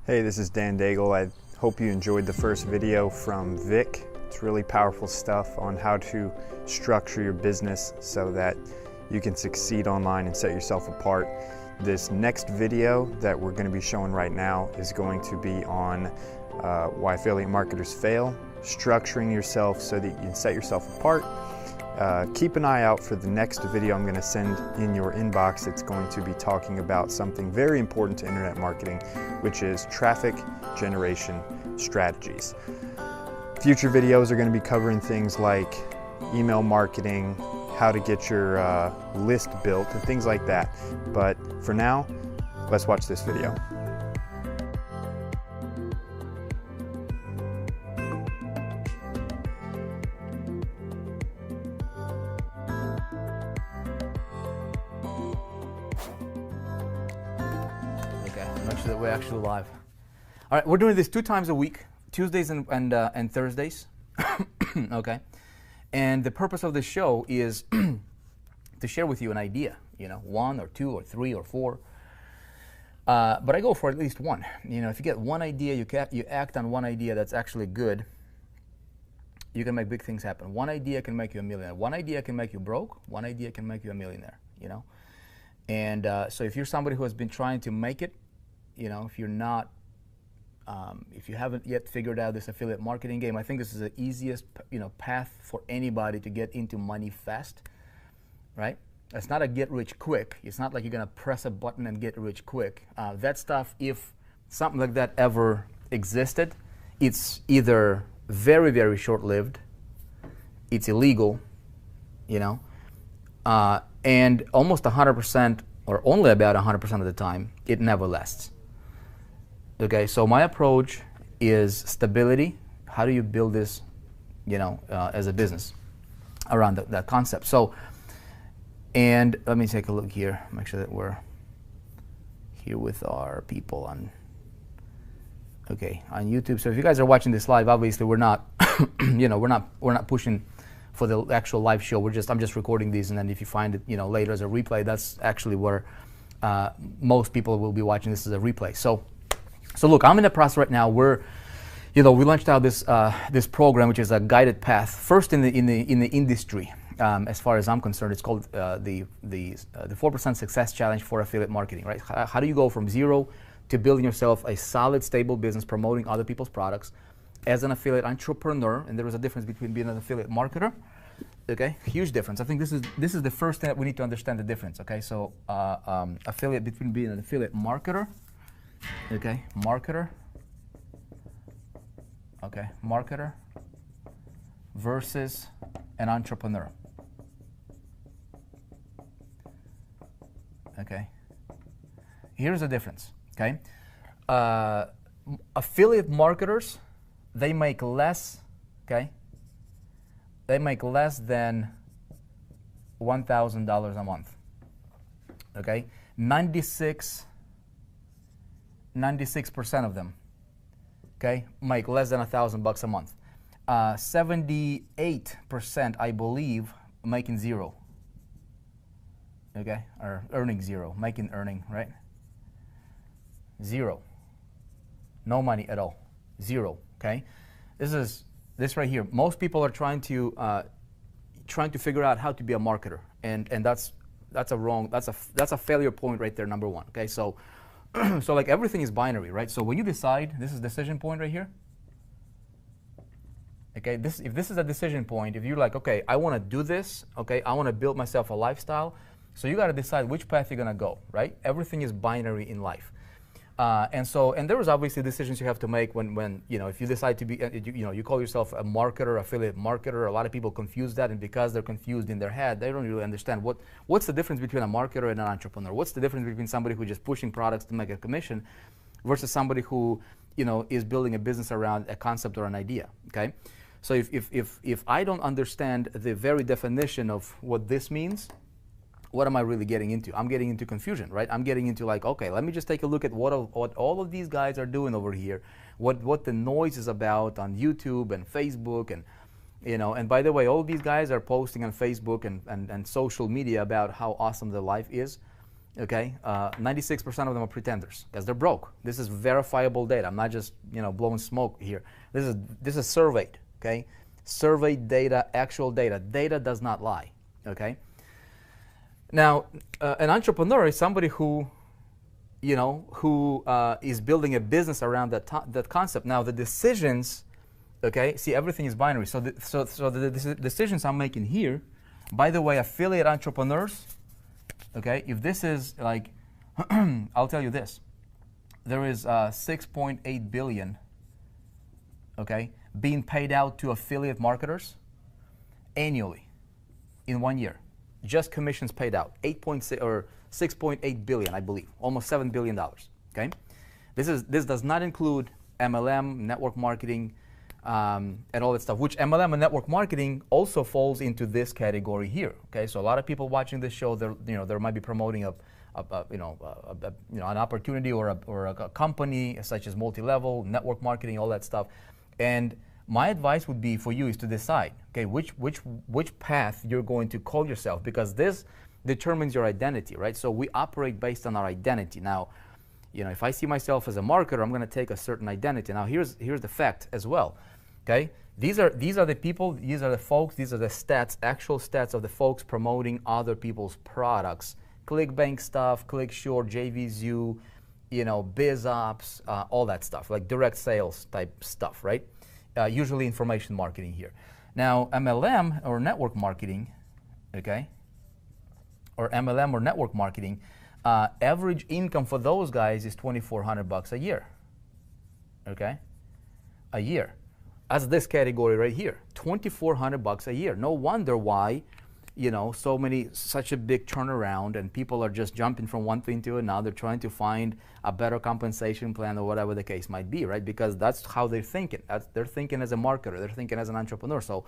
Hey, this is Dan Daigle. I hope you enjoyed the first video from Vic. It's really powerful stuff on how to structure your business so that you can succeed online and set yourself apart. This next video that we're going to be showing right now is going to be on why affiliate marketers fail, structuring yourself so that you can set yourself apart. Keep an eye out for the next video I'm going to send in your inbox. It's going to be talking about something very important to internet marketing, which is traffic generation strategies. Future videos are going to be covering things like email marketing, how to get your list built, and things like that. But for now, let's watch this video. Make sure that we're actually live. All right, we're doing this 2 times a week, Tuesdays and Thursdays. Okay, and the purpose of this show is to share with you an idea. 1 or 2 or 3 or 4. But I go for at least one. If you get one idea, you act on one idea that's actually good, you can make big things happen. One idea can make you a millionaire. One idea can make you broke. One idea can make you a millionaire. And so if you're somebody who has been trying to make it, if you're not, if you haven't yet figured out this affiliate marketing game, I think this is the easiest, path for anybody to get into money fast, right? It's not a get rich quick. It's not like you're gonna press a button and get rich quick. That stuff, if something like that ever existed, it's either very, very short-lived, it's illegal, and almost 100%, or only about 100% of the time, it never lasts. Okay, so my approach is stability. How do you build this, as a business around that concept? So, and let me take a look here, make sure that we're here with our people on YouTube. So if you guys are watching this live, obviously we're not, we're not pushing for the actual live show. I'm just recording these, and then if you find it, later as a replay, that's actually where most people will be watching this as a replay. So look, I'm in the process right now where, we launched out this program, which is a guided path. First in the industry, as far as I'm concerned, it's called the 4% Success Challenge for Affiliate Marketing. Right? How do you go from zero to building yourself a solid, stable business, promoting other people's products as an affiliate entrepreneur? And there is a difference between being an affiliate marketer. Okay, huge difference. I think this is the first thing that we need to understand the difference. Okay, so affiliate between being an affiliate marketer. Okay, marketer versus an entrepreneur. Okay, here's the difference. Okay, affiliate marketers, they make less. Okay, they make less than $1,000 a month. Okay, 96% of them, okay, make less than $1,000 a month. 78%, I believe, making zero. Okay, or earning zero, earning, right? Zero. No money at all. Zero. Okay, this right here. Most people are trying to figure out how to be a marketer, and that's a failure point right there. Number one. Okay, so like everything is binary, right? So when you decide, this is decision point right here. Okay, if this is a decision point, if you're like, okay, I want to do this, okay, I want to build myself a lifestyle, so you got to decide which path you're gonna go, right? Everything is binary in life, and there was obviously decisions you have to make when if you decide to be, you call yourself a marketer, affiliate marketer. A lot of people confuse that, and because they're confused in their head, they don't really understand what's the difference between a marketer and an entrepreneur. What's the difference between somebody who's just pushing products to make a commission versus somebody who is building a business around a concept or an idea. Okay, so if I don't understand the very definition of what this means, what am I really getting into? I'm getting into confusion, right? I'm getting into like, okay, let me just take a look at what all of these guys are doing over here, what the noise is about on YouTube and Facebook, and and by the way, all these guys are posting on Facebook and social media about how awesome their life is. Okay, 96% of them are pretenders because they're broke. This is verifiable data. I'm not just blowing smoke here. This is surveyed. Okay, surveyed data, actual data. Data does not lie. Okay. Now, an entrepreneur is somebody who is building a business around that concept. Now, the decisions, okay, see, everything is binary. So the decisions I'm making here, by the way, affiliate entrepreneurs, okay, if this is like, I'll tell you this, there is 6.8 billion, okay, being paid out to affiliate marketers annually in 1 year. Just commissions paid out, 8.6 or 6.8 billion, I believe, almost $7 billion. Okay, this does not include MLM, network marketing, and all that stuff. Which MLM and network marketing also falls into this category here. Okay, so a lot of people watching this show, they might be promoting an opportunity or a company such as multi-level network marketing, all that stuff, and my advice would be for you is to decide, okay, which path you're going to call yourself, because this determines your identity, right? So we operate based on our identity. Now, if I see myself as a marketer, I'm going to take a certain identity. Now, here's the fact as well, okay? These are the people, these are the folks, these are the stats, actual stats of the folks promoting other people's products. ClickBank stuff, ClickSure, JVZoo, BizOps, all that stuff, like direct sales type stuff, right? Usually information marketing here. Now, MLM or network marketing, okay, or MLM or network marketing, average income for those guys is $2,400 a year, okay, a year. That's this category right here, $2,400 a year. No wonder why, such a big turnaround, and people are just jumping from one thing to another, trying to find a better compensation plan or whatever the case might be, right? Because that's how they're thinking. They're thinking as a marketer. They're thinking as an entrepreneur. So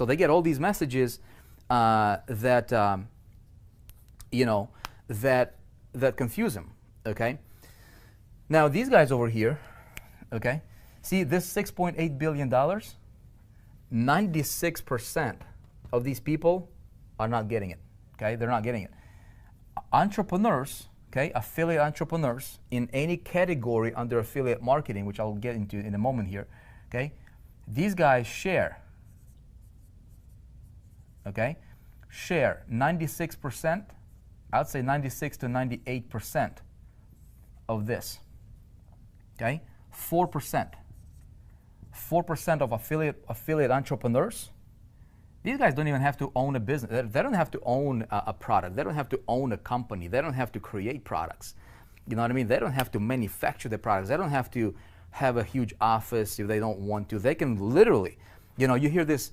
they get all these messages that confuse them. Okay. Now these guys over here, okay, see this $6.8 billion. 96% of these people are not getting it. Okay, they're not getting it. Entrepreneurs, okay, affiliate entrepreneurs in any category under affiliate marketing, which I'll get into in a moment here, okay, these guys share 96%, I'd say 96 to 98% of this, okay, 4% of affiliate entrepreneurs. These guys don't even have to own a business. They don't have to own a product. They don't have to own a company. They don't have to create products. You know what I mean? They don't have to manufacture the products. They don't have to have a huge office if they don't want to. They can literally, you hear this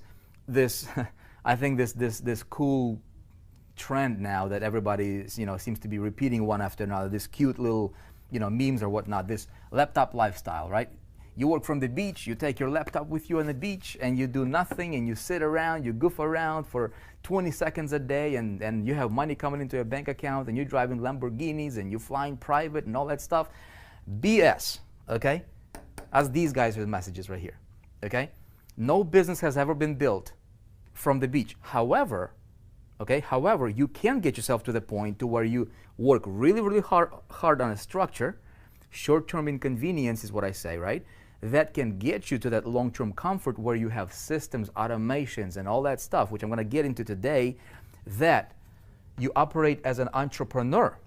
I think this cool trend now that everybody seems to be repeating one after another. This cute little memes or whatnot. This laptop lifestyle, right? You work from the beach, you take your laptop with you on the beach, and you do nothing, and you sit around, you goof around for 20 seconds a day, and you have money coming into your bank account, and you're driving Lamborghinis, and you're flying private, and all that stuff. BS, okay? As these guys' messages right here, okay? No business has ever been built from the beach. However, you can get yourself to the point to where you work really, really hard on a structure. Short-term inconvenience is what I say, right? That can get you to that long-term comfort where you have systems, automations, and all that stuff, which I'm going to get into today, that you operate as an entrepreneur,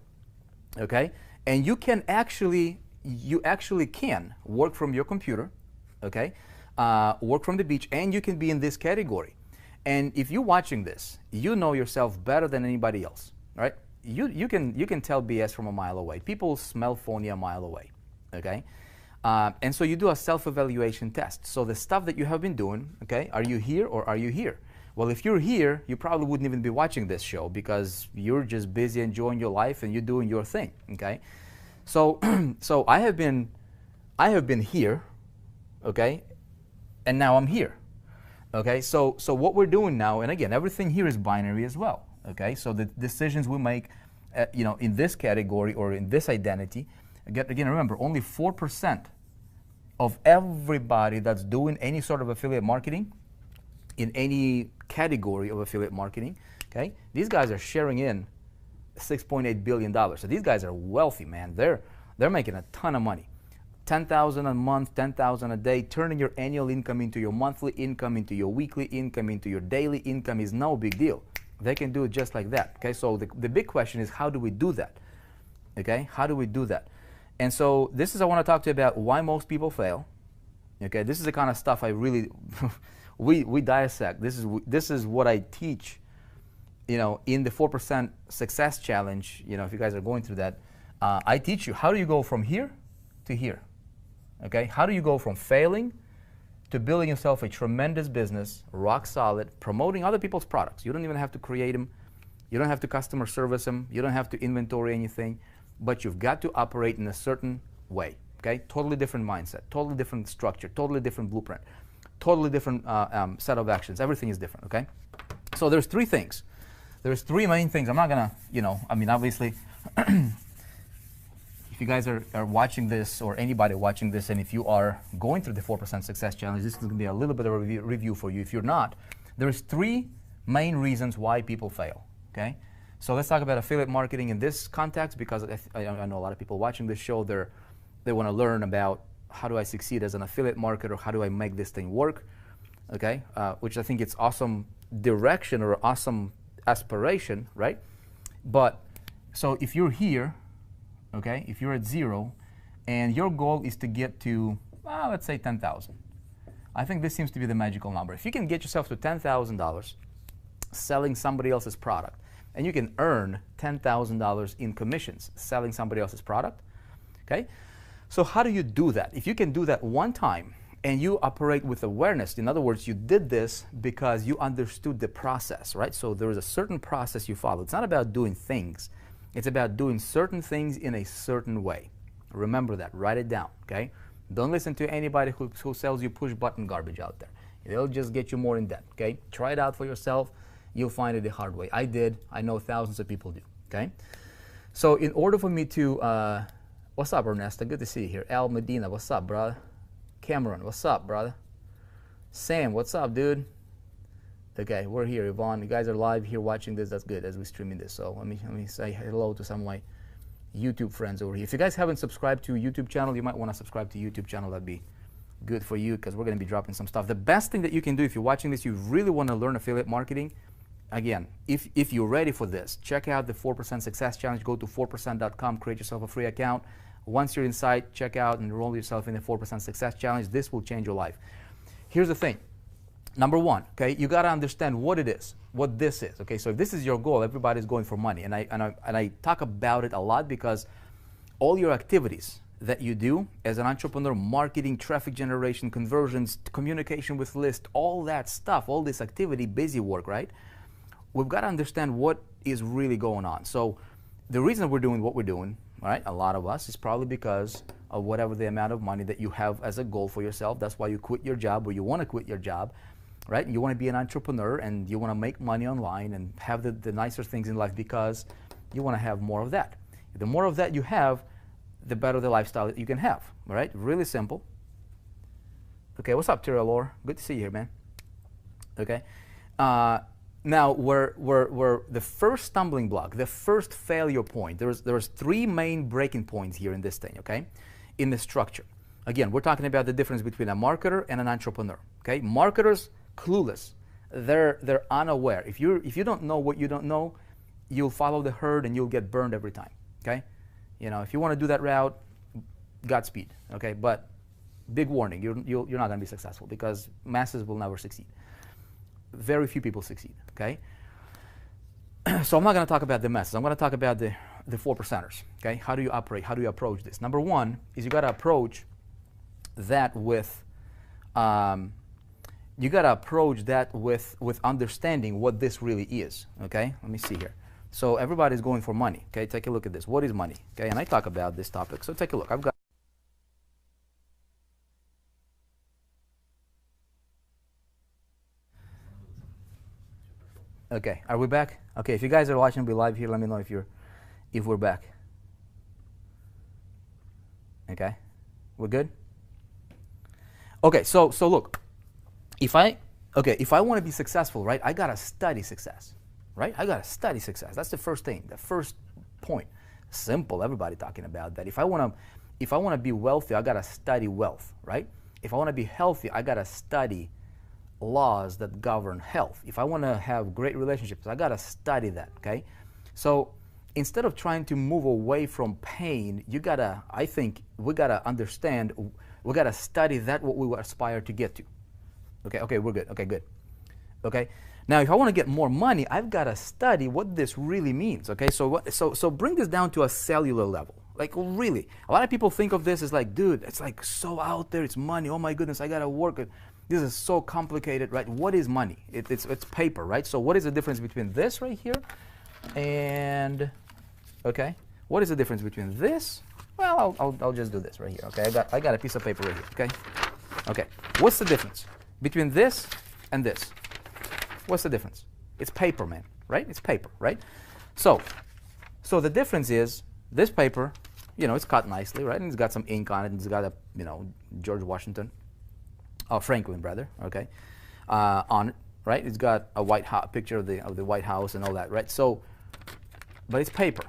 okay? And you actually can work from your computer, okay? Work from the beach, and you can be in this category. And if you're watching this, you know yourself better than anybody else, right? You can tell BS from a mile away. People smell phony a mile away, okay? And so you do a self-evaluation test. So the stuff that you have been doing, okay, are you here or are you here? Well, if you're here, you probably wouldn't even be watching this show because you're just busy enjoying your life and you're doing your thing, okay? So I have been here, okay, and now I'm here, okay? So what we're doing now, and again, everything here is binary as well, okay? So the decisions we make, in this category or in this identity, again, remember, only 4% of everybody that's doing any sort of affiliate marketing in any category of affiliate marketing, okay? These guys are sharing in $6.8 billion. So these guys are wealthy, man. They're making a ton of money. 10,000 a month, 10,000 a day, turning your annual income into your monthly income, into your weekly income, into your daily income is no big deal. They can do it just like that. Okay, so the big question is, how do we do that? Okay, how do we do that? And so this is, I want to talk to you about why most people fail. Okay, this is the kind of stuff I really, we dissect. This is what I teach, you know, in the 4% Success Challenge. You know, if you guys are going through that, I teach you how do you go from here to here. Okay, how do you go from failing to building yourself a tremendous business, rock solid, promoting other people's products. You don't even have to create them. You don't have to customer service them. You don't have to inventory anything, but you've got to operate in a certain way. Okay, totally different mindset, totally different structure, totally different blueprint, totally different set of actions. Everything is different. Okay, so there's three things. There's three main things. I'm not gonna, you know, I mean, obviously. If you guys are watching this, or anybody watching this, and if you are going through the 4% Success Challenge, this is going to be a little bit of a review for you. If you're not, there's three main reasons why people fail. Okay, so let's talk about affiliate marketing in this context, because I know a lot of people watching this show, they want to learn about how do I succeed as an affiliate marketer, how do I make this thing work, okay, which I think it's awesome direction or awesome aspiration, right? But so if you're here, okay, if you're at 0 and your goal is to get to, let's say 10,000. I think this seems to be the magical number. If you can get yourself to $10,000 selling somebody else's product, and you can earn $10,000 in commissions selling somebody else's product, okay? So how do you do that? If you can do that one time and you operate with awareness, in other words, you did this because you understood the process, right? So there is a certain process you follow. It's not about doing things. It's about doing certain things in a certain way. Remember that. Write it down, okay? Don't listen to anybody who sells you push-button garbage out there. They'll just get you more in debt, okay? Try it out for yourself. You'll find it the hard way. I did. I know thousands of people do, okay? So in order for me to, what's up, Ernesto? Good to see you here. Al Medina, what's up, brother? Cameron, what's up, brother? Sam, what's up, dude? Okay, we're here, Yvonne. You guys are live here watching this. That's good as we're streaming this. So let me say hello to some of my YouTube friends over here. If you guys haven't subscribed to YouTube channel, you might want to subscribe to YouTube channel. That'd be good for you, because we're going to be dropping some stuff. The best thing that you can do if you're watching this, you really want to learn affiliate marketing. Again, if you're ready for this, check out the 4% Success Challenge. Go to 4%.com, create yourself a free account. Once you're inside, check out and enroll yourself in the 4% Success Challenge. This will change your life. Here's the thing. Number one, okay, you got to understand what it is, what this is. Okay, so if this is your goal, everybody's going for money, and I talk about it a lot, because all your activities that you do as an entrepreneur, marketing, traffic generation, conversions, communication with lists, all that stuff, all this activity, busy work, right? We've got to understand what is really going on. So the reason we're doing what we're doing, right, a lot of us, is probably because of whatever the amount of money that you have as a goal for yourself. That's why you quit your job, or you want to quit your job. Right? You want to be an entrepreneur, and you want to make money online and have the nicer things in life, because you want to have more of that. The more of that you have, the better the lifestyle that you can have. All right? Really simple. Okay, what's up, Tira Lore? Good to see you here, man. Okay. Now, we're the first stumbling block, the first failure point. There's three main breaking points here in this thing, okay? In the structure. Again, we're talking about the difference between a marketer and an entrepreneur. Okay? Marketers, clueless. They're unaware. If you don't know what you don't know, you'll follow the herd and you'll get burned every time. Okay? You know, if you want to do that route, Godspeed. Okay? But big warning, you're not going to be successful, because masses will never succeed. Very few people succeed. Okay? So I'm not going to talk about the masses. I'm going to talk about the 4%ers. Okay? How do you operate? How do you approach this? Number one is you got to approach that with with understanding what this really is. Okay, let me see here. So everybody's going for money. Okay, take a look at this. What is money? Okay, and I talk about this topic. So take a look. I've got. Okay, are we back? Okay, if you guys are watching me live here, let me know if we're back. Okay, we're good. Okay, so look, if I want to be successful, right, I gotta study success, right? I gotta study success. That's the first thing, the first point. Simple, everybody talking about that. If I want to be wealthy, I got to study wealth, right? If I want to be healthy, I got to study laws that govern health. If I want to have great relationships, I got to study that, okay? So instead of trying to move away from pain, I think we got to understand, we got to study that what we aspire to get to. Okay, we're good. Okay, good. Okay, now if I want to get more money, I've got to study what this really means. Okay, so bring this down to a cellular level. Like really, a lot of people think of this as like, dude, it's like so out there. It's money. Oh my goodness, I got to work it. This is so complicated, right? What is money? It's paper, right? So what is the difference between this right here and, okay, what is the difference between this? Well, I'll just do this right here. Okay, I got a piece of paper right here. Okay, what's the difference between this and this? What's the difference? It's paper, man, right? It's paper, right? So the difference is this paper, it's cut nicely, right? And it's got some ink on it, and it's got a, George Washington. Franklin, brother, okay, on it, right? It's got a picture of the White House and all that, right? So, but it's paper,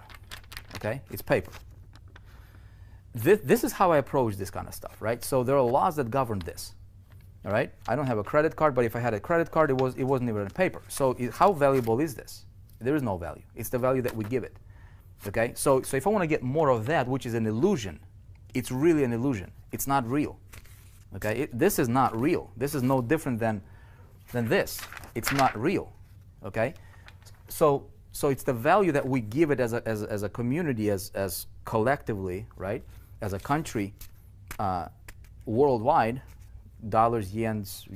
okay? It's paper. This is how I approach this kind of stuff, right? So there are laws that govern this, all right? I don't have a credit card, but if I had a credit card, it wasn't even paper. So how valuable is this? There is no value. It's the value that we give it, okay? So if I want to get more of that, which is an illusion, it's really an illusion. It's not real. Okay, this is not real. This is no different than this. It's not real. Okay, so it's the value that we give it as a community, as collectively, right? As a country, worldwide, dollars, yens,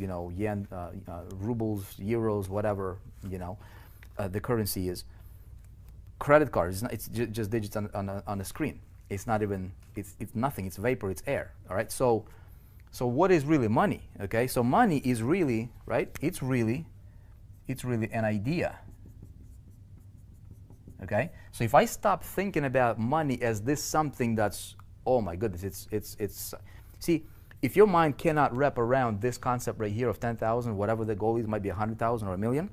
rubles, euros, whatever the currency is. Credit cards. It's just digits on a screen. It's not even. It's nothing. It's vapor. It's air. All right. So what is really money? Okay, so money is really, right? It's really an idea. Okay, so if I stop thinking about money as this something that's, oh my goodness, it's see, if your mind cannot wrap around this concept right here of 10,000, whatever the goal is, might be 100,000 or 1,000,000.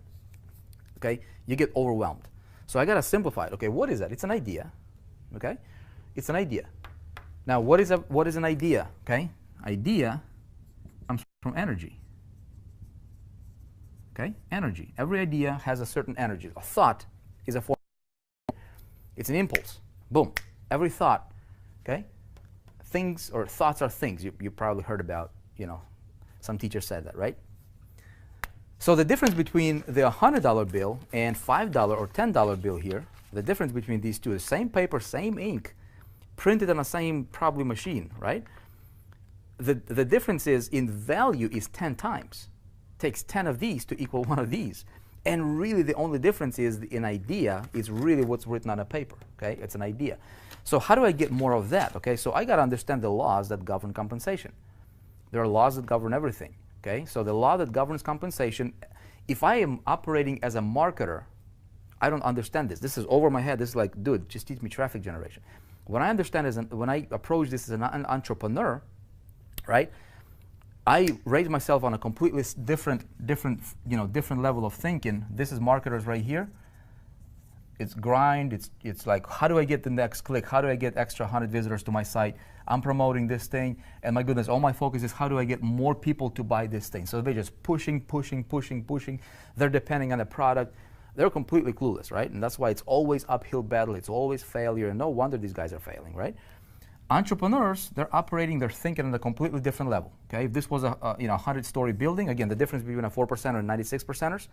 Okay, you get overwhelmed. So I gotta simplify it. Okay, what is that? It's an idea. Okay, it's an idea. Now, what is an idea? Okay. Idea comes from energy. Okay? Energy. Every idea has a certain energy. A thought is a form. It's an impulse. Boom. Every thought. Okay? Things or thoughts are things. You probably heard about, some teacher said that, right? So the difference between the $100 bill and $5 or $10 bill here, the difference between these two is same paper, same ink, printed on the same probably machine, right? The difference is in value is 10 times. Takes 10 of these to equal one of these. And really the only difference is an idea is really what's written on a paper. Okay, it's an idea. So how do I get more of that? Okay, so I got to understand the laws that govern compensation. There are laws that govern everything. Okay, so the law that governs compensation, if I am operating as a marketer, I don't understand this. This is over my head. This is like, dude, just teach me traffic generation. When I understand when I approach this as an entrepreneur, right? I raise myself on a completely different level of thinking. This is marketers right here. It's grind. It's like, how do I get the next click? How do I get extra 100 visitors to my site? I'm promoting this thing, and my goodness, all my focus is how do I get more people to buy this thing? So they're just pushing. They're depending on the product. They're completely clueless, right? And that's why it's always uphill battle. It's always failure, and no wonder these guys are failing, right? Entrepreneurs, they're thinking on a completely different level. Okay, if this was a 100-story building, again, the difference between a 4% and 96%ers.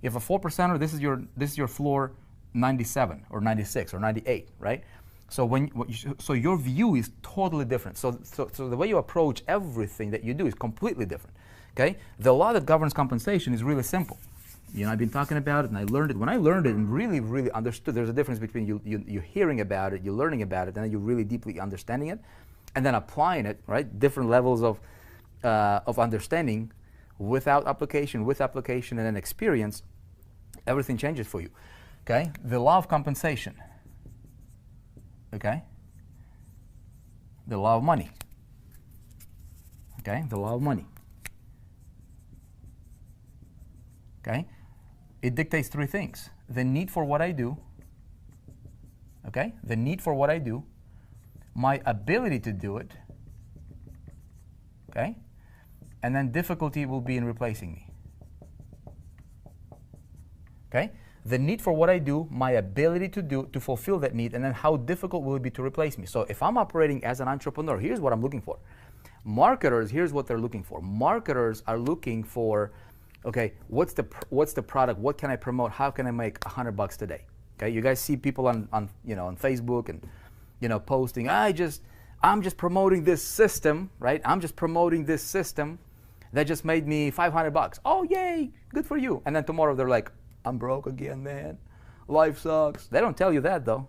If a 4%er, this is your floor 97 or 96 or 98, right? So so your view is totally different. So the way you approach everything that you do is completely different. Okay, the law that governs compensation is really simple. I've been talking about it, and I learned it. When I learned it and really understood, there's a difference between you hearing about it, you learning about it, and then you really deeply understanding it, and then applying it, right? Different levels of understanding without application, with application, and then experience, everything changes for you. Okay? The law of compensation. Okay? The law of money. Okay? The law of money. Okay? It dictates three things: the need for what I do, okay? The need for what I do, my ability to do it, okay? And then difficulty will be in replacing me, okay? The need for what I do, my ability to fulfill that need, and then how difficult will it be to replace me. So if I'm operating as an entrepreneur, here's what I'm looking for. Marketers, here's what they're looking for. Marketers are looking for, okay, what's the product? What can I promote? How can I make $100 today? Okay, you guys see people on Facebook and posting. I'm just promoting this system, right? I'm just promoting this system that just made me $500. Oh yay, good for you. And then tomorrow they're like, I'm broke again, man. Life sucks. They don't tell you that though,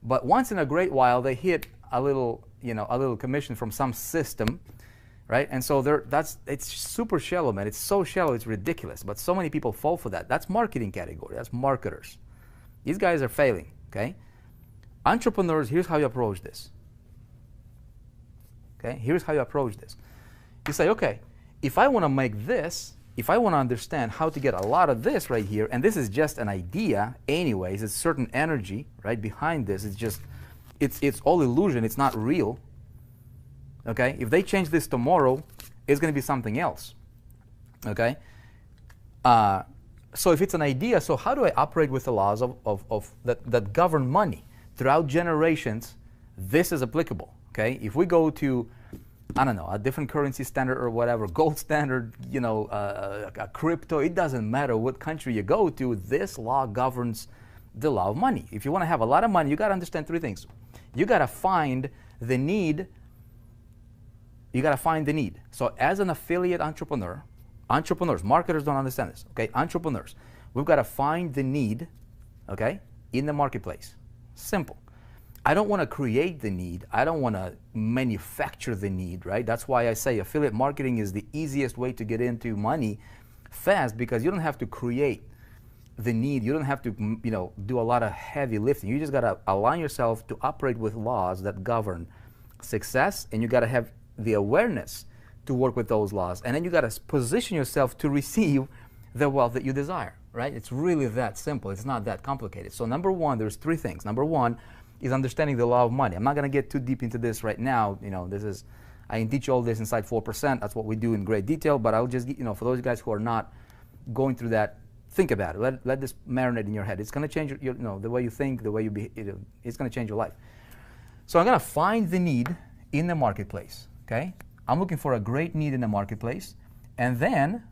But once in a great while they hit a little commission from some system, right? And so it's super shallow, man. It's so shallow, it's ridiculous. But so many people fall for that. That's marketing category. That's marketers. These guys are failing, okay? Entrepreneurs, here's how you approach this. Okay, here's how you approach this. You say, okay, if I want to make this, if I want to understand how to get a lot of this right here, and this is just an idea anyways, it's certain energy right behind this, it's all illusion, it's not real. Okay, if they change this tomorrow, it's going to be something else. Okay, so if it's an idea, so how do I operate with the laws that govern money throughout generations? This is applicable. Okay, if we go to, I don't know, a different currency standard or whatever, gold standard, a crypto, it doesn't matter what country you go to, this law governs the law of money. If you want to have a lot of money, you got to understand three things. You got to find the need. You got to find the need. So as an affiliate entrepreneur, marketers don't understand this, okay? Entrepreneurs, we've got to find the need, okay, in the marketplace. Simple. I don't want to create the need. I don't want to manufacture the need, right? That's why I say affiliate marketing is the easiest way to get into money fast, because you don't have to create the need. You don't have to, do a lot of heavy lifting. You just got to align yourself to operate with laws that govern success, and you got to have the awareness to work with those laws. And then you got to position yourself to receive the wealth that you desire, right? It's really that simple. It's not that complicated. So number one, there's three things. Number one is understanding the law of money. I'm not going to get too deep into this right now. I can teach you all this inside 4%. That's what we do in great detail. But I'll just, for those guys who are not going through that, think about it. Let this marinate in your head. It's going to change the way you think, the way you be. It's going to change your life. So I'm going to find the need in the marketplace. Okay, I'm looking for a great need in the marketplace, and then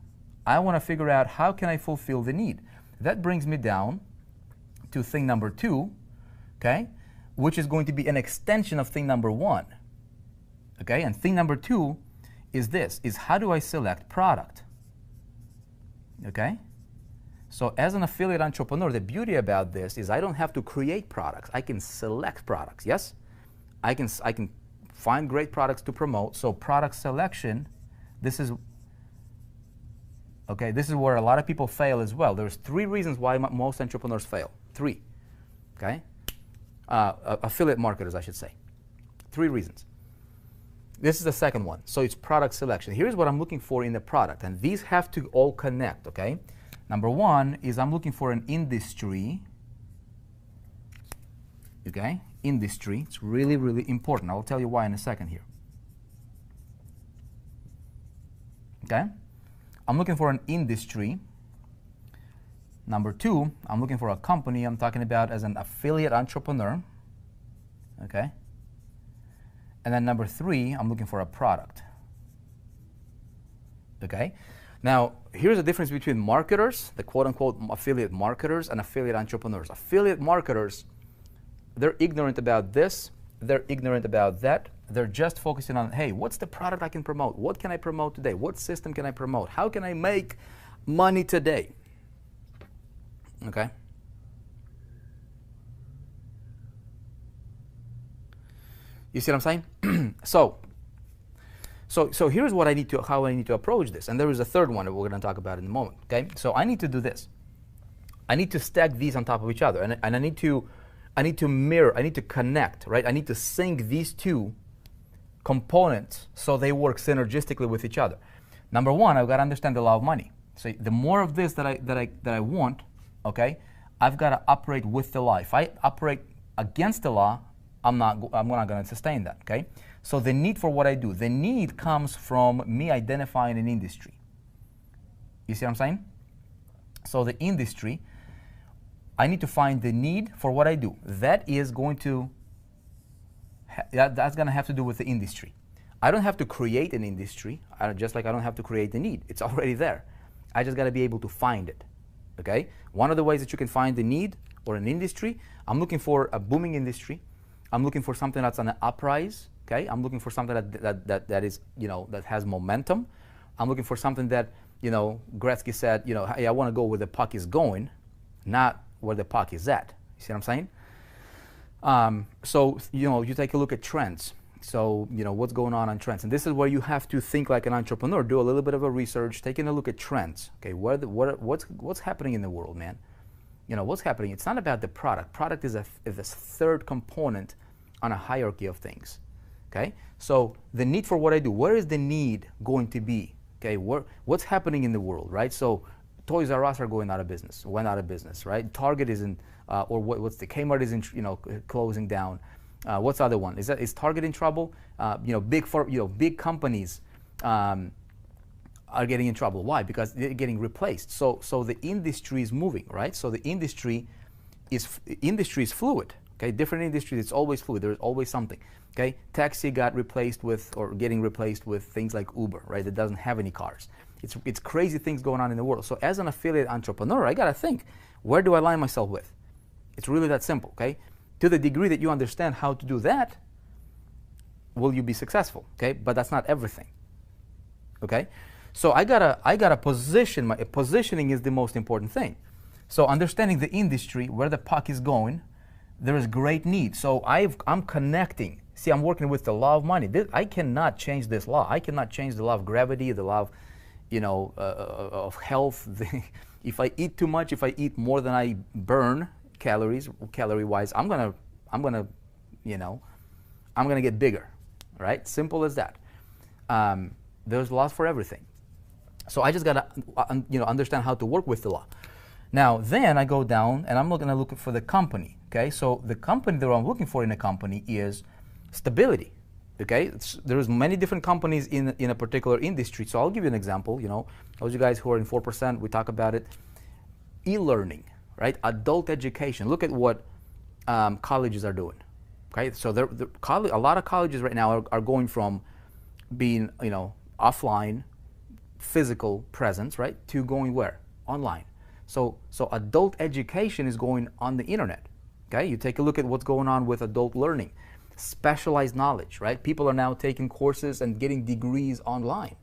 I want to figure out how can I fulfill the need. That brings me down to thing number two, okay, which is going to be an extension of thing number one. Okay, and thing number two is how do I select product? Okay, so as an affiliate entrepreneur, the beauty about this is I don't have to create products. I can select products. Yes, I can find great products to promote. So product selection, this is where a lot of people fail as well. There's three reasons why most entrepreneurs fail. Three, okay? Affiliate marketers, I should say. Three reasons. This is the second one. So it's product selection. Here's what I'm looking for in the product, and these have to all connect, okay? Number one is I'm looking for an industry, okay? Industry. It's really, really important. I'll tell you why in a second here. Okay? I'm looking for an industry. Number two, I'm looking for a company. I'm talking about as an affiliate entrepreneur. Okay? And then number three, I'm looking for a product. Okay? Now, here's the difference between marketers, the quote-unquote affiliate marketers, and affiliate entrepreneurs. Affiliate marketers, they're ignorant about this, they're ignorant about that. They're just focusing on, hey, what's the product I can promote? What can I promote today? What system can I promote? How can I make money today? Okay? You see what I'm saying? So here's what how I need to approach this. And there is a third one that we're going to talk about in a moment. Okay? So I need to do this. I need to stack these on top of each other, and I need to mirror, I need to connect, right? I need to sync these two components so they work synergistically with each other. Number one, I've got to understand the law of money. So the more of this that I want, okay, I've got to operate with the law. If I operate against the law, I'm not going to sustain that, okay? So the need for what I do, the need comes from me identifying an industry. You see what I'm saying? So the industry, I need to find the need for what I do. That is going to, that's going to have to do with the industry. I don't have to create an industry, just like I don't have to create the need. It's already there. I just got to be able to find it, okay? One of the ways that you can find the need or an industry, I'm looking for a booming industry. I'm looking for something that's on an uprise, okay? I'm looking for something that is, that has momentum. I'm looking for something that, Gretzky said, hey, I want to go where the puck is going, not where the puck is at. You see what I'm saying? So, you take a look at trends. So, what's going on trends. And this is where you have to think like an entrepreneur, do a little bit of a research, taking a look at trends. Okay, what's happening in the world, man? What's happening? It's not about the product. Product is a third component on a hierarchy of things. Okay, so the need for what I do, where is the need going to be? Okay, what's happening in the world, right? So Toys R Us are going out of business, went out of business, right? Target isn't, or what's the Kmart is closing down. What's the other one? Is Target in trouble? Big companies are getting in trouble. Why? Because they're getting replaced. So the industry is moving, right? So the industry is fluid. Okay, different industries, it's always fluid. There's always something. Okay, taxi got replaced with, or getting replaced with things like Uber, right? That doesn't have any cars. It's crazy things going on in the world. So as an affiliate entrepreneur, I gotta think, where do I align myself with? It's really that simple. Okay, to the degree that you understand how to do that, will you be successful? Okay, but that's not everything. Okay, so I gotta position. Positioning is the most important thing. So understanding the industry, where the puck is going, there is great need. So I'm connecting. See, I'm working with the law of money. I cannot change this law. I cannot change the law of gravity, the law of, of health. If I eat too much, if I eat more than I burn calorie-wise, I'm gonna get bigger, right? Simple as that. There's laws for everything. So I just gotta, understand how to work with the law. Now, then I go down and I'm gonna look for the company. Okay, so the company that I'm looking for in a company is stability. Okay, there's many different companies in a particular industry. So I'll give you an example. Those of you guys who are in 4%, we talk about it. E-learning, right? Adult education. Look at what colleges are doing. Okay, so a lot of colleges right now are going from being offline, physical presence, right, to going where? Online. So adult education is going on the internet. Okay, you take a look at what's going on with adult learning, specialized knowledge, right? People are now taking courses and getting degrees online.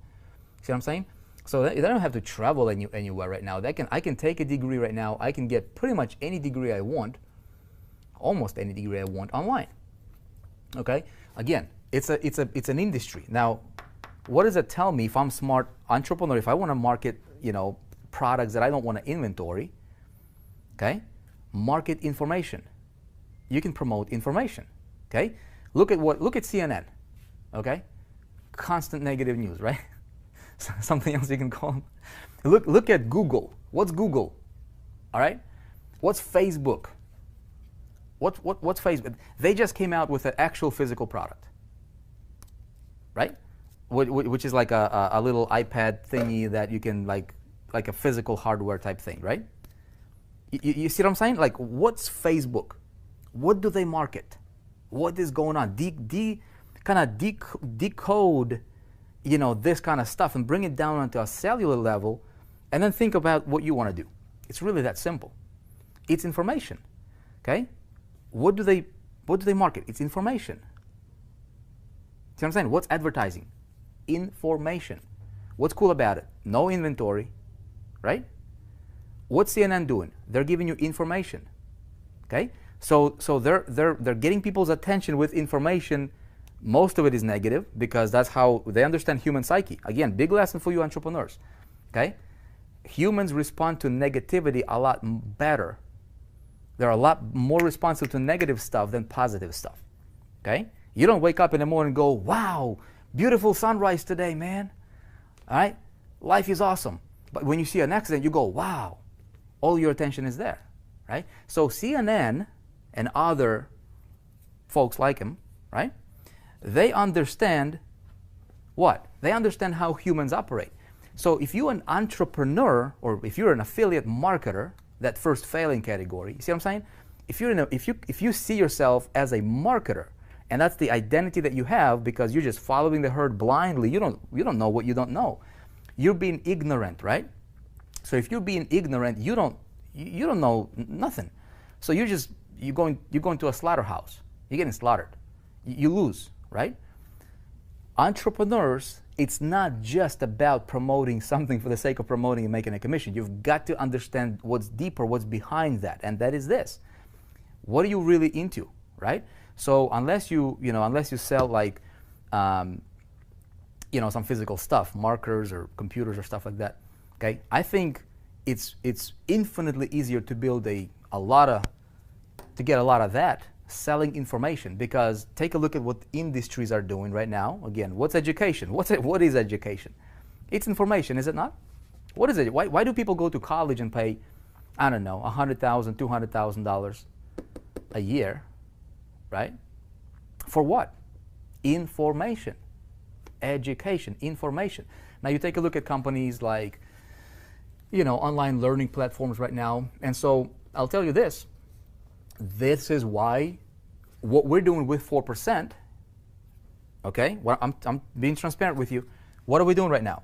See what I'm saying? So they don't have to travel anywhere right now. I can take a degree right now. I can get pretty much any degree I want, almost any degree I want online. Okay, again, it's an industry. Now, what does it tell me if I'm a smart entrepreneur? If I want to market, products that I don't want to inventory, okay, market information. You can promote information, okay? Look at CNN, okay? Constant negative news, right? Something else you can call them. Look at Google. What's Google? All right? What's Facebook? What's Facebook? They just came out with an actual physical product, right? Which is like a little iPad thingy that you can like a physical hardware type thing, right? You see what I'm saying? Like, what's Facebook? What do they market? What is going on? Decode, this kind of stuff and bring it down onto a cellular level, and then think about what you want to do. It's really that simple. It's information. Okay? What do they market? It's information. See what I'm saying? What's advertising? Information. What's cool about it? No inventory, right? What's CNN doing? They're giving you information. Okay? So they're getting people's attention with information. Most of it is negative because that's how they understand human psyche. Again, big lesson for you entrepreneurs. Okay? Humans respond to negativity a lot better. They're a lot more responsive to negative stuff than positive stuff. Okay? You don't wake up in the morning and go, wow, beautiful sunrise today, man. All right? Life is awesome. But when you see an accident, you go, wow. All your attention is there, right? So CNN and other folks like him, right? They understand what? They understand how humans operate. So if you're an entrepreneur or if you're an affiliate marketer, that first failing category, you see what I'm saying? If you see yourself as a marketer, and that's the identity that you have because you're just following the herd blindly, you don't know what you don't know. You're being ignorant, right? So if you're being ignorant, you don't know nothing. So you're going to a slaughterhouse. You're getting slaughtered. You lose, right? Entrepreneurs, it's not just about promoting something for the sake of promoting and making a commission. You've got to understand what's deeper, what's behind that, and that is this. What are you really into, right? So unless you sell like, some physical stuff, markers or computers or stuff like that, okay? I think it's infinitely easier to build to get a lot of that selling information, because take a look at what industries are doing right now. Again, what's education? What is education? It's information, is it not? What is it? Why do people go to college and pay, I don't know, $100,000, $200,000 a year, right? For what? Information. Education, information. Now you take a look at companies like, online learning platforms right now. And so I'll tell you this. This is why what we're doing with 4%, okay? I'm being transparent with you. What are we doing right now?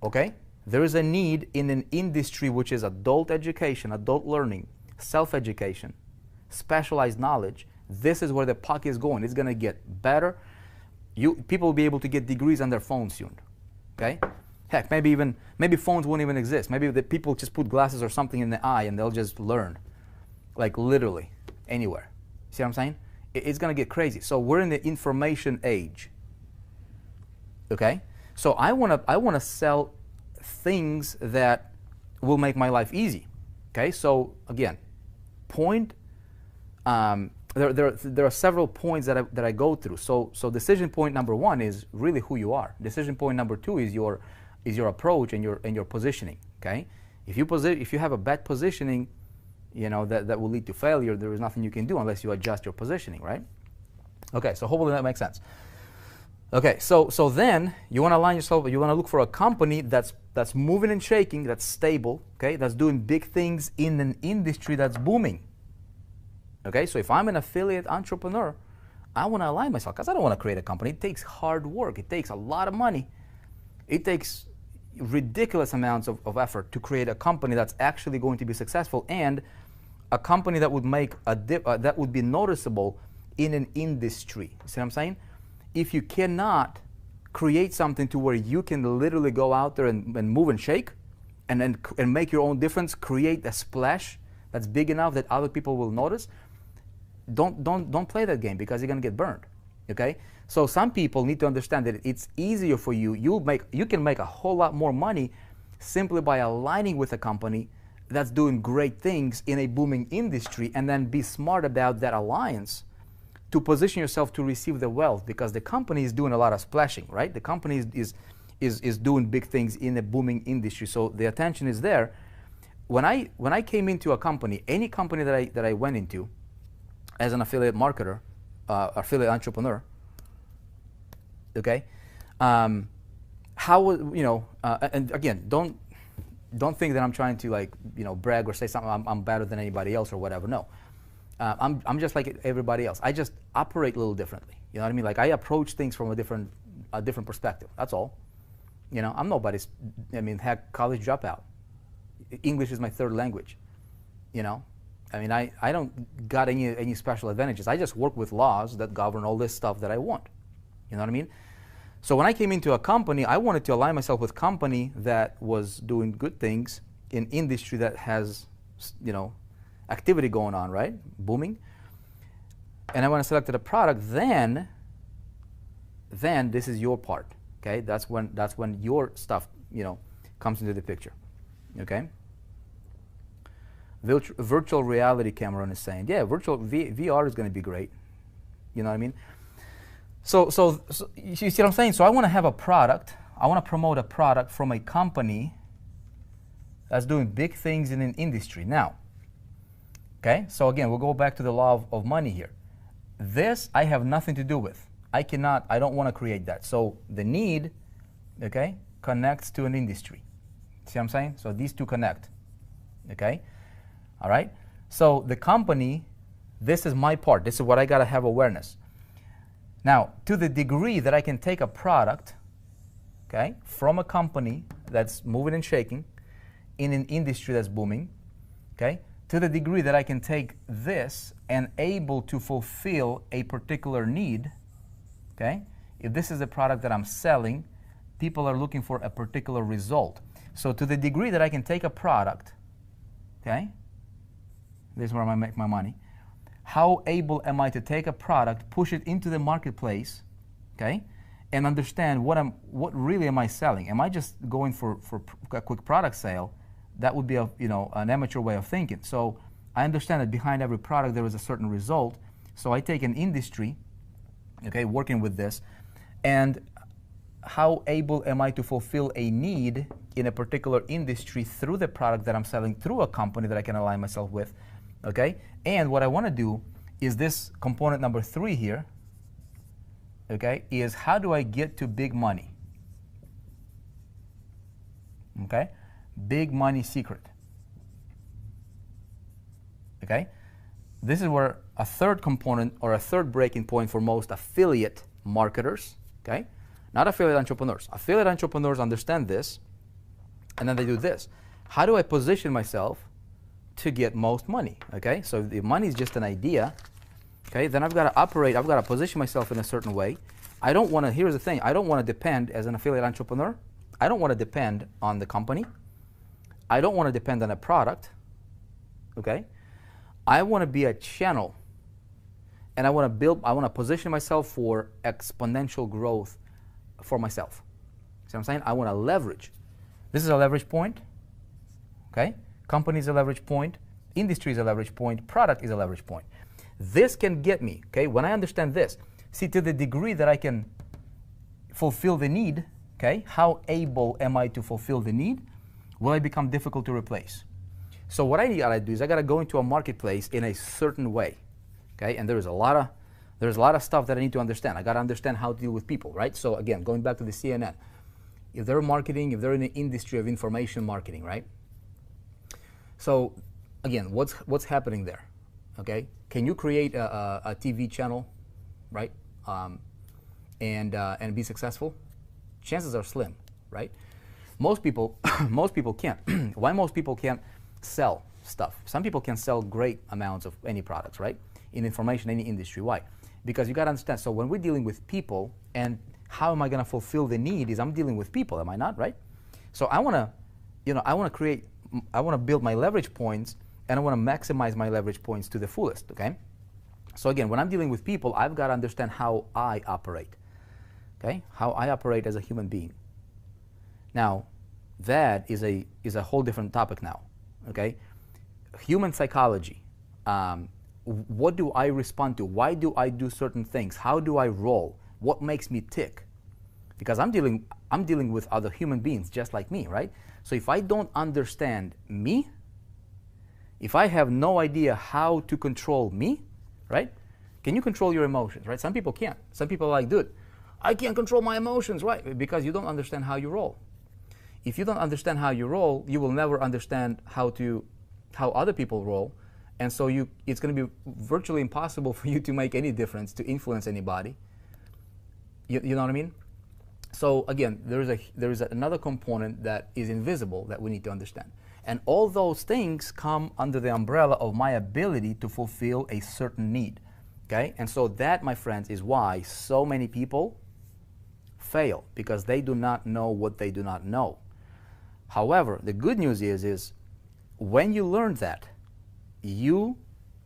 Okay? There is a need in an industry which is adult education, adult learning, self-education, specialized knowledge. This is where the puck is going. It's going to get better. People will be able to get degrees on their phones soon. Okay? Heck, maybe phones won't even exist. Maybe the people just put glasses or something in the eye and they'll just learn. Like literally anywhere. See what I'm saying? It's going to get crazy. So we're in the information age. Okay? So I want to sell things that will make my life easy. Okay? So again, there are several points that I go through. So decision point number one is really who you are. Decision point number two is your approach and your positioning. Okay? If you have a bad positioning, that will lead to failure. There is nothing you can do unless you adjust your positioning, right? Okay, so hopefully that makes sense. Okay, so then you want to align yourself. You want to look for a company that's moving and shaking, that's stable, okay, that's doing big things in an industry that's booming. Okay, so if I'm an affiliate entrepreneur, I want to align myself because I don't want to create a company. It takes hard work. It takes a lot of money. It takes ridiculous amounts of effort to create a company that's actually going to be successful, and a company that would make that would be noticeable in an industry. You see what I'm saying? If you cannot create something to where you can literally go out there and move and shake, and make your own difference, create a splash that's big enough that other people will notice, don't play that game because you're gonna get burned. Okay? So some people need to understand that it's easier for you. You can make a whole lot more money simply by aligning with a company that's doing great things in a booming industry, and then be smart about that alliance to position yourself to receive the wealth, because the company is doing a lot of splashing, right? The company is doing big things in a booming industry, so the attention is there. When I came into a company, any company that I went into as an affiliate marketer, affiliate entrepreneur, okay, how and again, don't think that I'm trying to brag or say something I'm better than anybody else or whatever. No, I'm just like everybody else. I just operate a little differently. You know what I mean? Like I approach things from a different perspective. That's all. I'm nobody's. Heck, college dropout. English is my third language. I don't got any special advantages. I just work with laws that govern all this stuff that I want. You know what I mean? So when I came into a company, I wanted to align myself with a company that was doing good things in industry that has, activity going on, right? Booming. And when I selected a product, then this is your part. Okay? That's when your stuff, comes into the picture. Okay? Virtual reality, Cameron is saying. Yeah, virtual VR is going to be great. You know what I mean? So you see what I'm saying? So I want to have a product. I want to promote a product from a company that's doing big things in an industry. Now, okay, so again, we'll go back to the law of money here. This I have nothing to do with. I don't want to create that. So the need, okay, connects to an industry. See what I'm saying? So these two connect, okay? All right? So the company, this is my part. This is what I got to have awareness. Now, to the degree that I can take a product, okay, from a company that's moving and shaking in an industry that's booming, okay, to the degree that I can take this and able to fulfill a particular need, okay, if this is a product that I'm selling, people are looking for a particular result. So to the degree that I can take a product, okay, this is where I make my money, how able am I to take a product, push it into the marketplace, okay, and understand what really am I selling? Am I just going for a quick product sale? That would be an amateur way of thinking. So I understand that behind every product there is a certain result. So I take an industry, okay, working with this, and how able am I to fulfill a need in a particular industry through the product that I'm selling through a company that I can align myself with, okay? And what I want to do is this component number 3 here, okay, is how do I get to big money, okay? Big money secret, okay? This is where a third component or a third breaking point for most affiliate marketers, okay? Not affiliate entrepreneurs. Affiliate entrepreneurs understand this, and then they do this. How do I position myself to get most money, okay? So if the money is just an idea, okay, then I've got to operate, I've got to position myself in a certain way. I don't want to, here's the thing, I don't want to depend as an affiliate entrepreneur, I don't want to depend on the company. I don't want to depend on a product, okay? I want to be a channel, and I want to position myself for exponential growth for myself. See what I'm saying? I want to leverage. This is a leverage point, okay? Company is a leverage point, industry is a leverage point, product is a leverage point. This can get me, okay, when I understand this, see, to the degree that I can fulfill the need, okay, how able am I to fulfill the need? Will I become difficult to replace? So what I gotta do is I gotta go into a marketplace in a certain way, okay? And there's a lot of stuff that I need to understand. I gotta understand how to deal with people, right? So again, going back to the CNN, if they're marketing, if they're in the industry of information marketing, right? So again, what's happening there, okay? Can you create a TV channel, right? And be successful? Chances are slim, right? Most people can't. Why most people can't sell stuff? Some people can sell great amounts of any products, right? In information, any industry. Why? Because you got to understand. So when we're dealing with people, and how am I going to fulfill the need? Is I'm dealing with people, am I not? Right? So I want to build my leverage points, and I want to maximize my leverage points to the fullest. Okay. So again, when I'm dealing with people, I've got to understand how I operate. Okay, how I operate as a human being. Now, that is a whole different topic now, okay? Human psychology. What do I respond to? Why do I do certain things? How do I roll? What makes me tick? Because I'm dealing with other human beings just like me, right? So if I don't understand me, if I have no idea how to control me, right? Can you control your emotions, right? Some people can't. Some people are like, dude, I can't control my emotions, right? Because you don't understand how you roll. If you don't understand how you roll, you will never understand how other people roll, and so it's going to be virtually impossible for you to make any difference, to influence anybody. You know what I mean? So again, there is another component that is invisible that we need to understand, and all those things come under the umbrella of my ability to fulfill a certain need. Okay, and so that, my friends, is why so many people fail, because they do not know what they do not know. However, the good news is when you learn that, you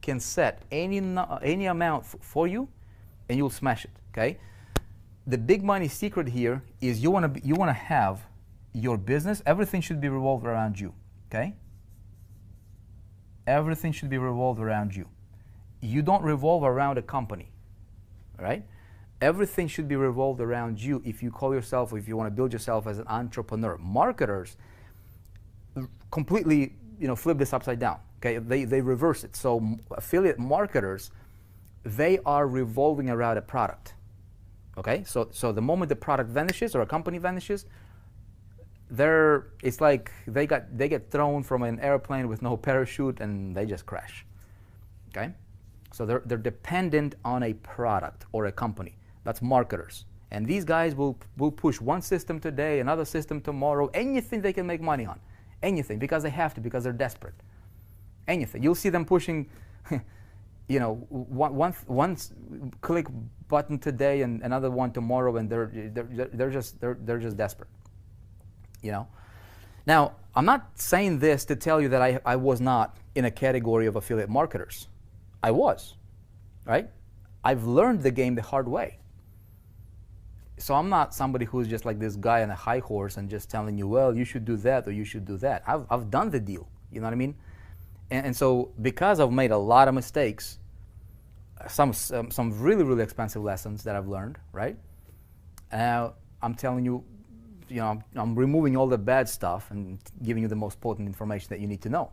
can set any amount for you, and you'll smash it. Okay. The big money secret here is you want to have your business. Everything should be revolved around you. Okay. Everything should be revolved around you. You don't revolve around a company. All right. Everything should be revolved around you if you call yourself, or if you want to build yourself as an entrepreneur. Marketers completely, flip this upside down. Okay, they reverse it. So affiliate marketers, they are revolving around a product. Okay, so the moment the product vanishes or a company vanishes, it's like they get thrown from an airplane with no parachute and they just crash. Okay, so they're dependent on a product or a company. That's marketers, and these guys will push one system today, another system tomorrow, anything they can make money on, anything, because they have to, because they're desperate. Anything. You'll see them pushing, you know, one click button today and another one tomorrow, and they're just desperate. You know. Now, I'm not saying this to tell you that I was not in a category of affiliate marketers. I was, right? I've learned the game the hard way. So I'm not somebody who's just like this guy on a high horse and just telling you, well, you should do that or you should do that. I've done the deal. You know what I mean? And so because I've made a lot of mistakes, some really, really expensive lessons that I've learned, right? I'm telling you, you know, I'm removing all the bad stuff and giving you the most potent information that you need to know.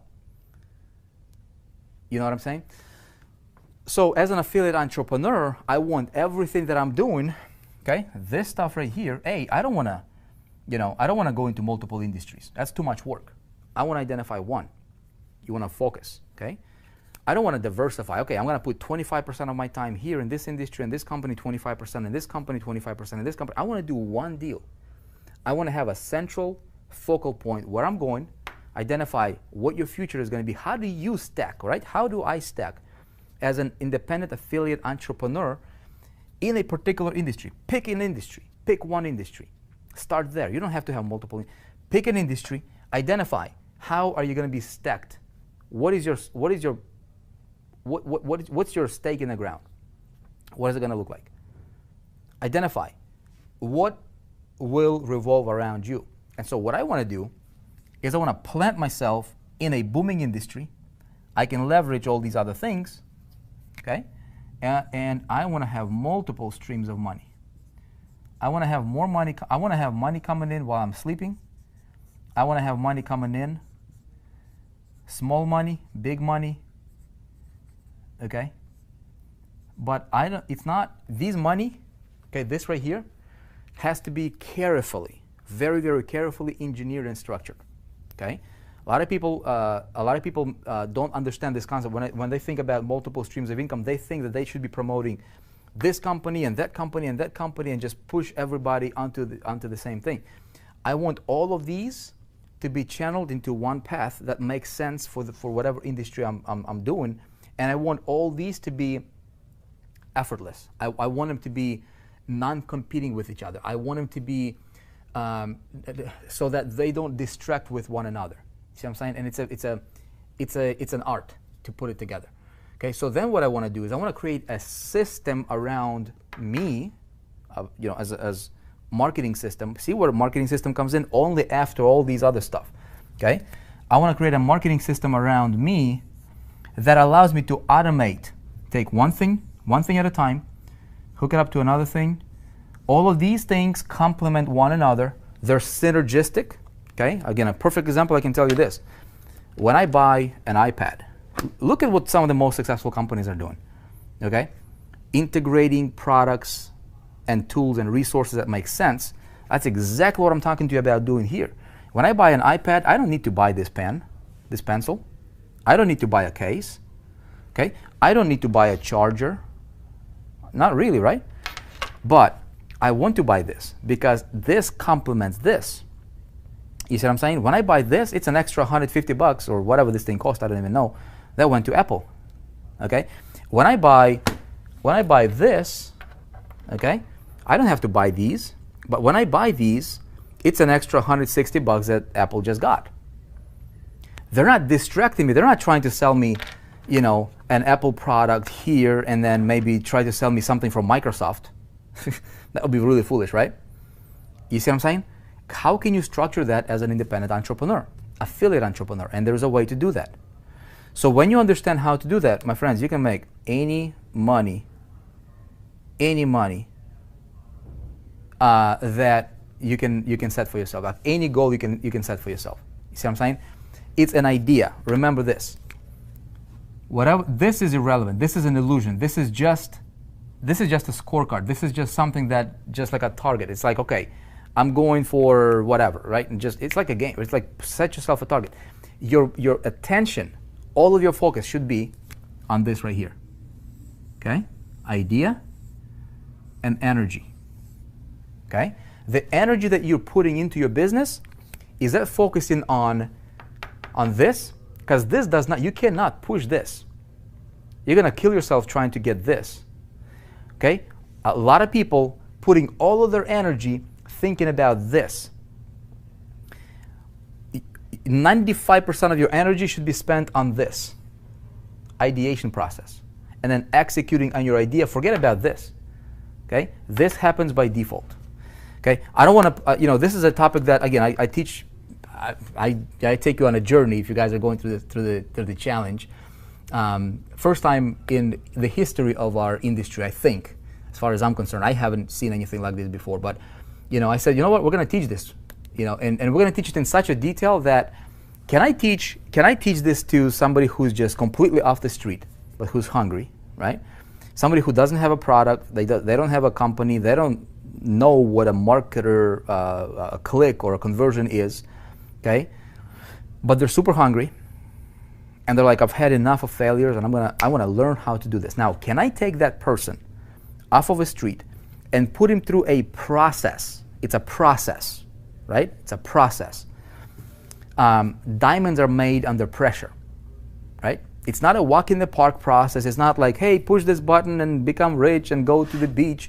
You know what I'm saying? So as an affiliate entrepreneur, I want everything that I'm doing, okay, this stuff right here, I don't want to, you know, I don't want to go into multiple industries. That's too much work. I want to identify one. You want to focus, okay? I don't want to diversify. Okay, I'm going to put 25% of my time here in this industry, in this company, 25% in this company, 25% in this company. I want to do one deal. I want to have a central focal point where I'm going, identify what your future is going to be. How do you stack, right? How do I stack as an independent affiliate entrepreneur in a particular industry? Pick an industry. Pick one industry. Start there. You don't have to have multiple. Pick an industry. Identify how are you going to be stacked. What's your stake in the ground? What is it going to look like? Identify what will revolve around you. And so what I want to do is I want to plant myself in a booming industry. I can leverage all these other things, okay? And I want to have multiple streams of money. I want to have more money. I want to have money coming in while I'm sleeping. I want to have money coming in, small money, big money, okay? But it's not, these money, okay, this right here, has to be carefully, very, very carefully engineered and structured, okay? A lot of people don't understand this concept. When they think about multiple streams of income, they think that they should be promoting this company and that company and that company and just push everybody onto the same thing. I want all of these to be channeled into one path that makes sense for whatever industry I'm doing, and I want all these to be effortless. I want them to be non-competing with each other. I want them to be so that they don't distract with one another. See what I'm saying? And it's an art to put it together. Okay, so then what I want to do is I want to create a system around me, you know, as marketing system. See where marketing system comes in? Only after all these other stuff. Okay, I want to create a marketing system around me that allows me to automate. Take one thing at a time, hook it up to another thing. All of these things complement one another. They're synergistic. Okay, again, a perfect example, I can tell you this. When I buy an iPad, look at what some of the most successful companies are doing. Okay, integrating products and tools and resources that make sense. That's exactly what I'm talking to you about doing here. When I buy an iPad, I don't need to buy this pen, this pencil. I don't need to buy a case. Okay, I don't need to buy a charger. Not really, right? But I want to buy this because this complements this. You see what I'm saying? When I buy this, it's an extra $150 or whatever this thing cost, I don't even know. That went to Apple. Okay? When I buy this, okay, I don't have to buy these, but when I buy these, it's an extra $160 that Apple just got. They're not distracting me. They're not trying to sell me, you know, an Apple product here and then maybe try to sell me something from Microsoft. That would be really foolish, right? You see what I'm saying? How can you structure that as an independent entrepreneur, affiliate entrepreneur? And there's a way to do that. So when you understand how to do that, my friends, you can make any money that you can set for yourself. Like any goal you can set for yourself. You see what I'm saying? It's an idea. Remember this. Whatever, this is irrelevant. This is an illusion. This is just a scorecard. This is just something that, just like a target. It's like, okay, I'm going for whatever, right? And just, it's like a game. It's like, set yourself a target. Your attention, all of your focus should be on this right here. Okay? Idea and energy. Okay? The energy that you're putting into your business, is that focusing on this? Because this does not, you cannot push this. You're gonna kill yourself trying to get this. Okay? A lot of people putting all of their energy thinking about this. 95% of your energy should be spent on this ideation process, and then executing on your idea. Forget about this. Okay? This happens by default. Okay? I don't want to, this is a topic that, again, I teach. I take you on a journey if you guys are going through the challenge. First time in the history of our industry, I think, as far as I'm concerned. I haven't seen anything like this before, but I said, you know what, we're going to teach this, and we're going to teach it in such a detail that can I teach this to somebody who's just completely off the street, but who's hungry, right? Somebody who doesn't have a product, they don't have a company, they don't know what a marketer, a click or a conversion is. Okay, but they're super hungry, and they're like, I've had enough of failures, and I want to learn how to do this. Now, can I take that person off of the street and put him through a process? It's a process, right? It's a process. Diamonds are made under pressure, right? It's not a walk in the park process. It's not like, hey, push this button and become rich and go to the beach.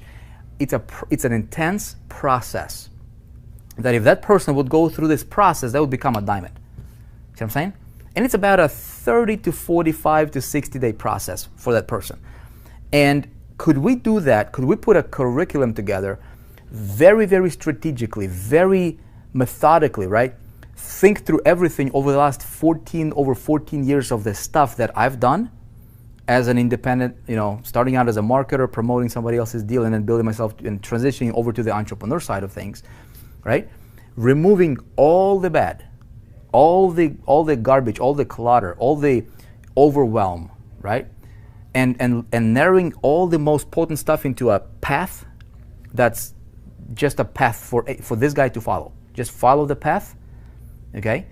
It's an intense process. That if that person would go through this process, that would become a diamond. See what I'm saying? And it's about a 30 to 45 to 60 day process for that person. And could we do that? Could we put a curriculum together very, very strategically, very methodically, right? Think through everything over the last 14 years of the stuff that I've done as an independent, starting out as a marketer, promoting somebody else's deal, and then building myself and transitioning over to the entrepreneur side of things. Right? Removing all the bad, all the garbage, all the clutter, all the overwhelm, right? And narrowing all the most potent stuff into a path that's just a path for this guy to follow. Just follow the path, okay?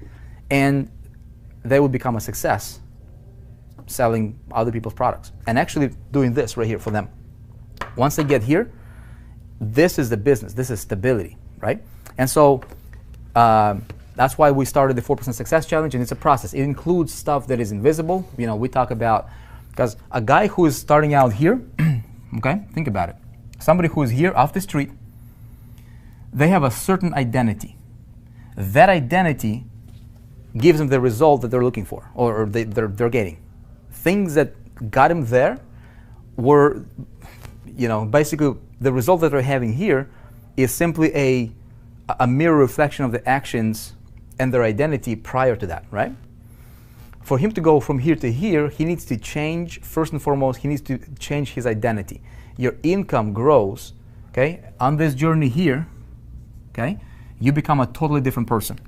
And they will become a success selling other people's products and actually doing this right here for them. Once they get here, this is the business, this is stability, right? And so that's why we started the 4% Success Challenge, and it's a process. It includes stuff that is invisible. We talk about, because a guy who is starting out here, okay, think about it. Somebody who is here off the street, they have a certain identity. That identity gives them the result that they're looking for, or they're getting. Things that got them there were, basically the result that they're having here is simply a mirror reflection of the actions and their identity prior to that, right? For him to go from here to here, he needs to change, first and foremost, he needs to change his identity. Your income grows, okay? On this journey here, okay, you become a totally different person.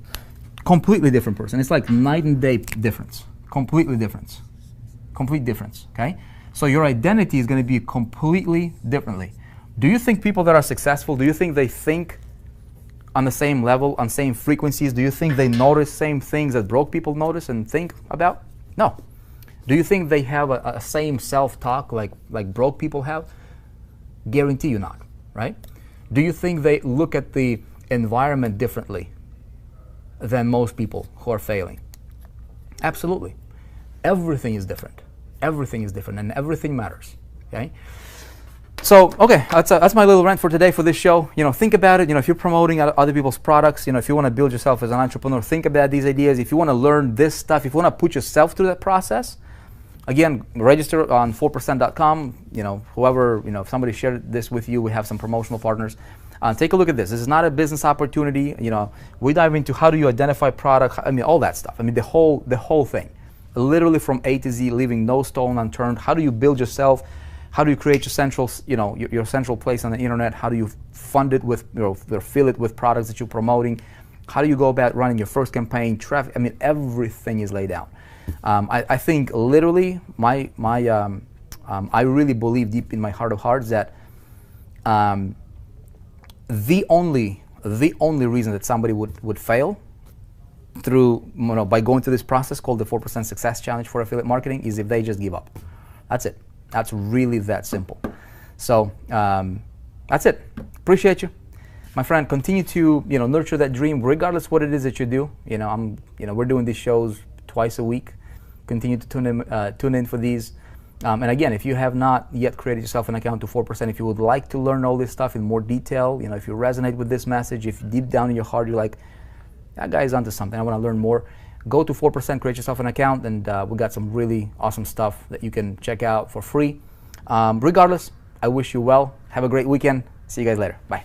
Completely different person. It's like night and day difference. Completely difference. Complete difference, okay? So your identity is going to be completely differently. Do you think people that are successful, do you think they think on the same level, on same frequencies? Do you think they notice same things that broke people notice and think about? No. Do you think they have a same self-talk like broke people have? Guarantee you not, right? Do you think they look at the environment differently than most people who are failing? Absolutely. Everything is different. Everything is different, and everything matters, okay? So, okay, that's my little rant for today for this show. Think about it. If you're promoting other people's products, if you want to build yourself as an entrepreneur, think about these ideas. If you want to learn this stuff, if you want to put yourself through that process, again, register on 4%.com. Whoever, if somebody shared this with you, we have some promotional partners. Take a look at this. This is not a business opportunity. We dive into how do you identify product. All that stuff. The whole thing, literally from A to Z, leaving no stone unturned. How do you build yourself? How do you create your central, your central place on the internet? How do you fund it with, fill it with products that you're promoting? How do you go about running your first campaign? Traffic. Everything is laid out. I think literally I really believe deep in my heart of hearts that the only reason that somebody would fail through, by going through this process called the 4% Success Challenge for affiliate marketing is if they just give up. That's it. That's really that simple. So that's it. Appreciate you, my friend. Continue to nurture that dream, regardless what it is that you do. We're doing these shows twice a week. Continue to tune in for these. And again, if you have not yet created yourself an account to 4%, if you would like to learn all this stuff in more detail, if you resonate with this message, if deep down in your heart you're like, that guy's onto something, I want to learn more, go to 4%, create yourself an account, and we got some really awesome stuff that you can check out for free. Regardless, I wish you well. Have a great weekend. See you guys later. Bye.